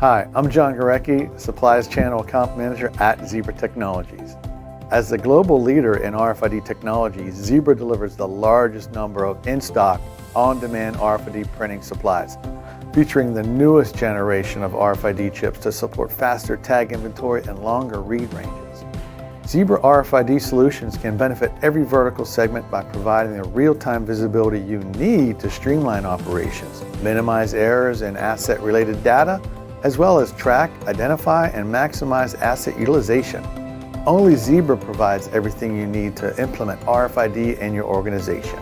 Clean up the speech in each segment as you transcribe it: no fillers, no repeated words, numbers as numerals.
Hi, I'm John Gorecki, Supplies Channel Account Manager at Zebra Technologies. As the global leader in RFID technology, Zebra delivers the largest number of in-stock, on-demand RFID printing supplies, featuring the newest generation of RFID chips to support faster tag inventory and longer read ranges. Zebra RFID solutions can benefit every vertical segment by providing the real-time visibility you need to streamline operations, minimize errors in asset-related data, as well as track, identify, and maximize asset utilization. Only Zebra provides everything you need to implement RFID in your organization.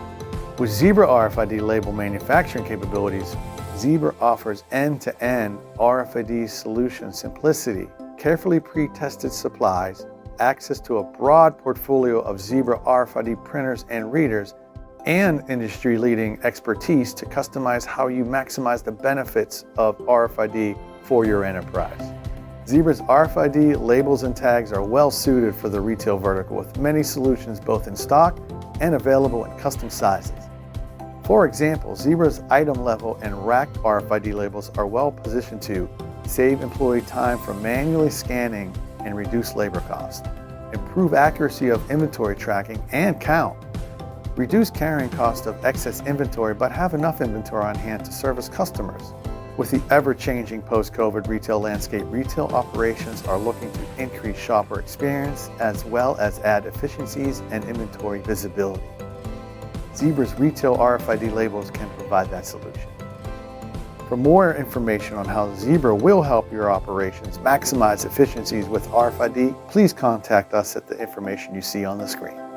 With Zebra RFID label manufacturing capabilities, Zebra offers end-to-end RFID solution simplicity, carefully pre-tested supplies, access to a broad portfolio of Zebra RFID printers and readers, and industry-leading expertise to customize how you maximize the benefits of RFID for your enterprise. Zebra's RFID labels and tags are well suited for the retail vertical, with many solutions both in stock and available in custom sizes. For example, Zebra's item level and rack RFID labels are well positioned to save employee time from manually scanning and reduce labor costs, improve accuracy of inventory tracking and count, reduce carrying cost of excess inventory but have enough inventory on hand to service customers. With the ever-changing post-COVID retail landscape, retail operations are looking to increase shopper experience as well as add efficiencies and inventory visibility. Zebra's retail RFID labels can provide that solution. For more information on how Zebra will help your operations maximize efficiencies with RFID, please contact us at the information you see on the screen.